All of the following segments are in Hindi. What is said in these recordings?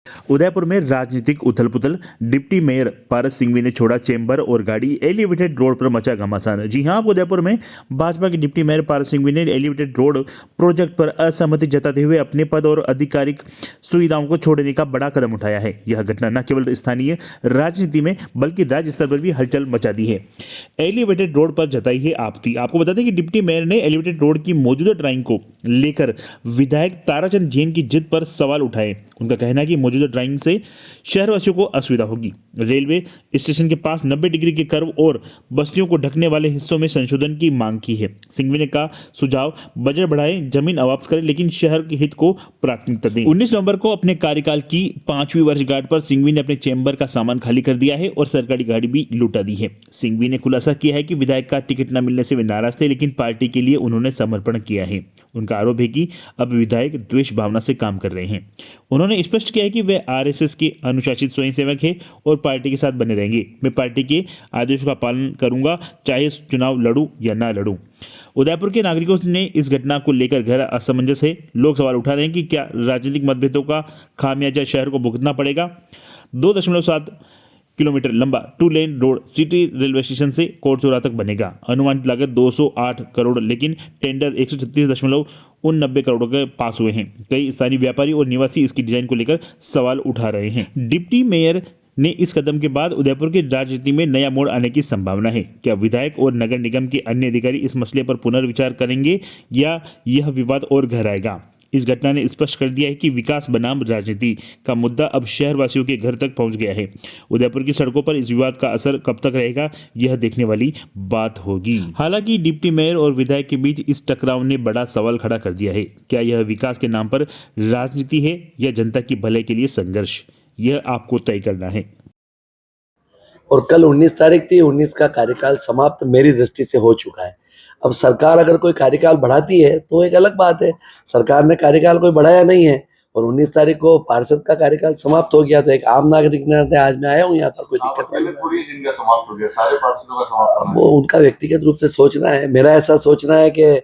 उदयपुर में राजनीतिक उथल-पुथल। डिप्टी मेयर पारस सिंघवी ने छोड़ा चेंबर और गाड़ी। एलिवेटेड रोड पर मचा घमासान। जी हां, उदयपुर में भाजपा के डिप्टी मेयर पारस सिंघवी ने एलिवेटेड रोड प्रोजेक्ट पर असहमति जताते हुए अपने पद और आधिकारिक सुविधाओं को छोड़ने का बड़ा कदम उठाया है। यह घटना न केवल स्थानीय राजनीति में बल्कि राज्य स्तर पर भी हलचल मचा दी है। एलिवेटेड रोड पर जताई है आपत्ति। आपको बता दें कि डिप्टी मेयर ने एलिवेटेड रोड की मौजूदा ड्राइंग को लेकर विधायक ताराचंद जैन की जिद पर सवाल उठाए। उनका कहना है कि मौजूदा ड्राइंग से शहरवासियों को असुविधा होगी। रेलवे स्टेशन के पास 90 डिग्री के कर्व और बस्तियों को ढकने वाले हिस्सों में संशोधन की मांग की है। सिंघवी ने कहा, सुझाव बजट बढ़ाएं, जमीन अवाप्त करें, लेकिन शहर के हित को प्राथमिकता दें। 19 नवंबर को अपने कार्यकाल की 5वीं वर्षगांठ पर सिंघवी ने अपने चेंबर का सामान खाली कर दिया है और सरकारी गाड़ी भी लुटा दी है। सिंघवी ने खुलासा किया है कि विधायक का टिकट न मिलने से वे नाराज थे, लेकिन पार्टी के लिए उन्होंने समर्पण किया है। उनका आरोप है कि अब विधायक द्वेष भावना से काम कर रहे हैं। उन्होंने स्पष्ट किया है कि वे आरएसएस के अनुशासित स्वयंसेवक हैं और पार्टी के साथ बने रहेंगे। मैं पार्टी के आदेशों का पालन करूंगा, चाहे चुनाव लड़ूं या ना लड़ूं। उदयपुर के नागरिकों ने इस घटना को लेकर गहरा असमंजस है। लोग सवाल उठा रहे हैं कि क्या राजनीतिक मतभेदों का खामियाजा शहर को भुगतना पड़ेगा। 2.7 किलोमीटर लंबा 2 lane road city railway station से कोटचौरा तक बनेगा। अनुमानित लागत 208 करोड़, लेकिन टेंडर 136.89 करोड़ के पास हुए हैं। कई स्थानीय व्यापारी और निवासी इसकी डिजाइन को लेकर सवाल उठा रहे हैं। डिप्टी मेयर ने इस कदम के बाद उदयपुर की राजनीति में नया मोड़ आने की संभावना है। क्या विधायक और नगर निगम के अन्य अधिकारी इस मसले पर पुनर्विचार करेंगे या यह विवाद और गहराएगा। इस घटना ने स्पष्ट कर दिया है कि विकास बनाम राजनीति का मुद्दा अब शहरवासियों के घर तक पहुंच गया है। उदयपुर की सड़कों पर इस विवाद का असर कब तक रहेगा, यह देखने वाली बात होगी। हालांकि डिप्टी मेयर और विधायक के बीच इस टकराव ने बड़ा सवाल खड़ा कर दिया है। क्या यह विकास के नाम पर राजनीति है या जनता की भलाई के लिए संघर्ष, यह आपको तय करना है। और कल 19 तारीख थी, 19 का कार्यकाल समाप्त मेरी दृष्टि से हो चुका है। अब सरकार अगर कोई कार्यकाल बढ़ाती है तो एक अलग बात है। सरकार ने कार्यकाल कोई बढ़ाया नहीं है और 19 तारीख को पार्षद का कार्यकाल समाप्त हो गया, तो एक आम नागरिक ने आज मैं आया हूँ यहाँ पर, कोई दिक्कत नहीं। पूरी जिनका समाप्त हो गया, सारे पार्षदों का समाप्त। वो उनका व्यक्तिगत रूप से सोचना है। मेरा ऐसा सोचना है कि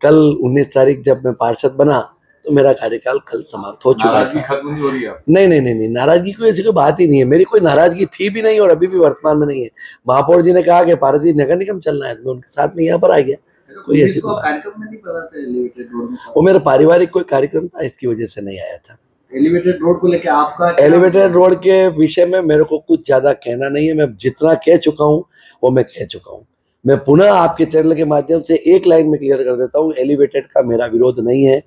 कल 19 तारीख जब मैं पार्षद बना तो मेरा कार्यकाल कल समाप्त हो चुका है। नाराजगी खत्म नहीं हो रही है? नहीं, नाराजगी कोई ऐसी कोई बात ही नहीं है। मेरी कोई नाराजगी थी भी नहीं और अभी भी वर्तमान में नहीं है। महापौर जी ने कहा कि पारस जी नगर निगम चलना है, तो मैं उनके साथ में यहाँ पर आ गया। कोई ऐसी कार्यक्रम में नहीं पता था एलिवेटेड रोड में? वो मेरा पारिवारिक कोई कार्यक्रम था, इसकी वजह से नहीं आया था। एलिवेटेड रोड को लेकर आपका एलिवेटेड रोड के विषय में मेरे को कुछ ज्यादा कहना नहीं है। मैं जितना कह चुका हूँ वो मैं कह चुका हूँ। मैं पुनः आपके चैनल के माध्यम से एक लाइन में क्लियर कर देता हूँ, एलिवेटेड का मेरा विरोध नहीं है।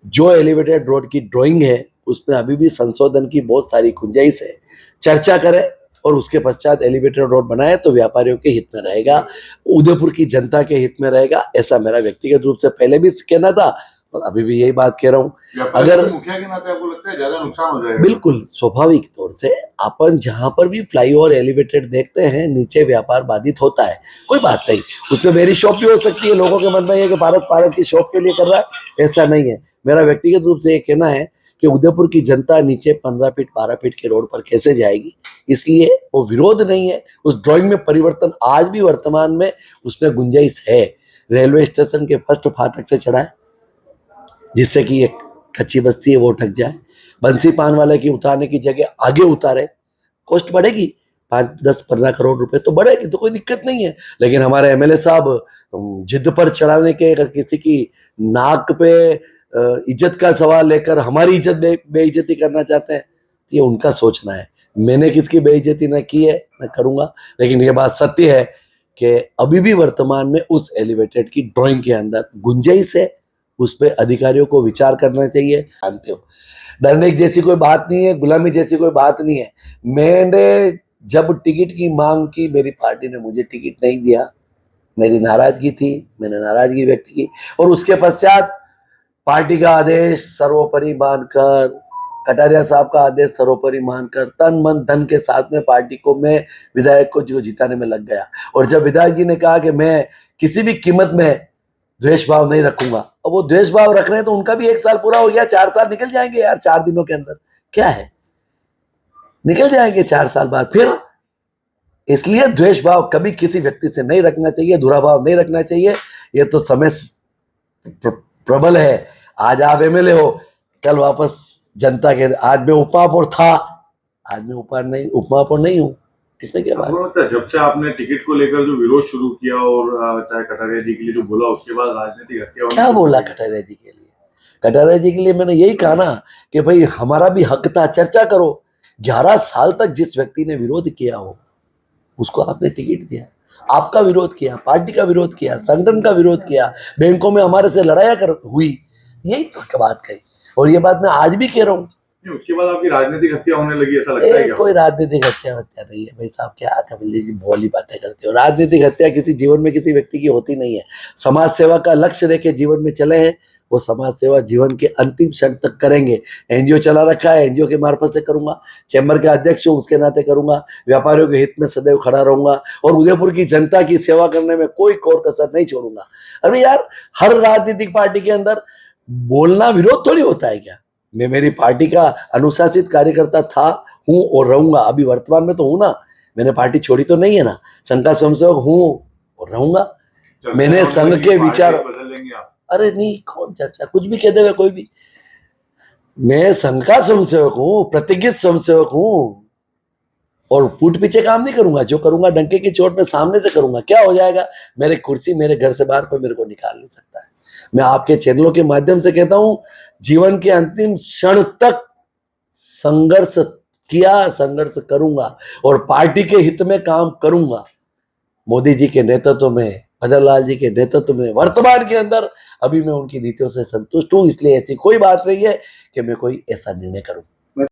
जो एलिवेटेड रोड की ड्राइंग है उसमें अभी भी संशोधन की बहुत सारी गुंजाइश है। चर्चा करें और उसके पश्चात एलिवेटेड रोड बनाए तो व्यापारियों के हित में रहेगा, उदयपुर की जनता के हित में रहेगा। ऐसा मेरा व्यक्तिगत रूप से पहले भी कहना था और अभी भी यही बात कह रहा हूँ। अगर मुखिया के नाते आपको लगता है ज्यादा नुकसान हो जाएगा? बिल्कुल स्वाभाविक तौर से अपन जहां पर भी फ्लाईओवर एलिवेटेड देखते हैं नीचे व्यापार बाधित होता है, कोई बात नहीं। उसमें मेरी शॉप भी हो सकती है। लोगों के मन में ये कि भारत की शॉप के लिए कर रहा है, ऐसा नहीं है। मेरा व्यक्तिगत रूप से ये कहना है कि उदयपुर की जनता नीचे 15 फीट 12 फीट के रोड पर कैसे जाएगी, इसलिए वो विरोध नहीं है। उस ड्राइंग में परिवर्तन आज भी वर्तमान में उसमें गुंजाइश है। रेलवे स्टेशन के फर्स्ट फाटक से चढ़ाए जिससे कि एक कच्ची बस्ती है वो ढक जाए। बंसी पान वाले की उतारने की जगह आगे उतारे। कॉस्ट बढ़ेगी 5, 10, 15 करोड़ रुपए तो बढ़ेगी, तो कोई दिक्कत नहीं है। लेकिन हमारे एमएलए साहब जिद पर चढ़ाने के, अगर किसी की नाक पे इज्जत का सवाल लेकर हमारी इज्जत बेइज्जती करना चाहते हैं, ये उनका सोचना है। मैंने किसकी बेइज्जती न की है न करूंगा, लेकिन ये बात सत्य है कि अभी भी वर्तमान में उस एलिवेटेड की ड्राइंग के अंदर गुंजाइश है। उस पर अधिकारियों को विचार करना चाहिए। जानते हो, डरने जैसी कोई बात नहीं है, गुलामी जैसी कोई बात नहीं है। मैंने जब टिकट की मांग की, मेरी पार्टी ने मुझे टिकट नहीं दिया, मेरी नाराजगी थी, मैंने नाराजगी व्यक्त की और उसके पश्चात पार्टी का आदेश सर्वोपरि मानकर, कटारिया साहब का आदेश सर्वोपरि मानकर तन मन धन के साथ में पार्टी को, मैं विधायक को जो जिताने में लग गया। और जब विधायक जी ने कहा कि मैं किसी भी कीमत में द्वेष भाव नहीं रखूंगा, और वो द्वेष भाव रख रहे हैं तो उनका भी 1 साल पूरा हो गया। 4 साल निकल जाएंगे यार, 4 दिनों के अंदर क्या है, निकल जाएंगे 4 साल बाद फिर। इसलिए द्वेष भाव कभी किसी व्यक्ति से नहीं रखना चाहिए, दुराभाव नहीं रखना चाहिए। ये तो समय प्रबल है। आज आप एमएलए हो, कल वापस जनता के आज मैं उपमहापौर था, आज मैं उपमहापौर नहीं हूँ, इसमें क्या बात है? आपको लगता है जब से आपने टिकट को लेकर जो विरोध शुरू किया और चाहे कटारिया जी के लिए जो बोला उसके बाद राजनीतिक हत्या होनी क्या शुरू बोला हुई? कटारिया जी के लिए? कटारिया जी के लिए मैंने यही कहा ना कि भाई हमारा भी हक था, चर्चा करो। 11 साल तक जिस व्यक्ति ने विरोध किया हो उसको आपने टिकट दिया, आपका विरोध किया, पार्टी का विरोध किया, संगठन का विरोध किया, बैंकों में हमारे से लड़ाइयाँ हुई, यही तो बात कही। और ये बात मैं आज भी कह रहा हूँ, नहीं, उसके बाद आपकी राजनीतिक हत्या होने लगी ऐसा लगता है क्या? कोई राजनीतिक हत्या नहीं है भाई साहब, क्या कपिल जी भोली बातें करते हो। राजनीतिक हत्या किसी जीवन में किसी व्यक्ति की होती नहीं है। समाज सेवा का लक्ष्य लेके जीवन में चले हैं, वो समाज सेवा जीवन के अंतिम क्षण तक करेंगे। एनजीओ चला रखा है, एनजीओ के मार्फत से करूंगा, चैम्बर के अध्यक्ष हूँ उसके नाते करूंगा, व्यापारियों के हित में सदैव खड़ा रहूंगा और उदयपुर की जनता की सेवा करने में कोई कोर कसर नहीं छोड़ूंगा। अरे यार, हर राजनीतिक पार्टी के अंदर बोलना विरोध थोड़ी होता है क्या? मैं मेरी पार्टी का अनुशासित कार्यकर्ता था, हूं और रहूंगा। अभी वर्तमान में तो हूं ना, मैंने पार्टी छोड़ी तो नहीं है ना, संघ का स्वयंसेवक हूं और रहूंगा। चर्चा मैंने होने संघ लगी, के पार्टी विचार, बदल लेंगे आप? अरे नहीं, कौन चर्चा, कुछ भी कह देगा कोई भी। मैं संघ का स्वयंसेवक हूं, प्रतिज्ञित स्वयंसेवक हूं और पीठ पीछे काम नहीं करूंगा। जो करूंगा डंके की चोट में सामने से करूंगा। क्या हो जाएगा? मेरे कुर्सी मेरे घर से बाहर कोई मेरे को निकाल नहीं सकता है। मैं आपके चैनलों के माध्यम से कहता हूं, जीवन के अंतिम क्षण तक संघर्ष किया, संघर्ष करूंगा और पार्टी के हित में काम करूंगा। मोदी जी के नेतृत्व में, भजन लाल जी के नेतृत्व में, वर्तमान के अंदर अभी मैं उनकी नीतियों से संतुष्ट हूं, इसलिए ऐसी कोई बात नहीं है कि मैं कोई ऐसा निर्णय करूं।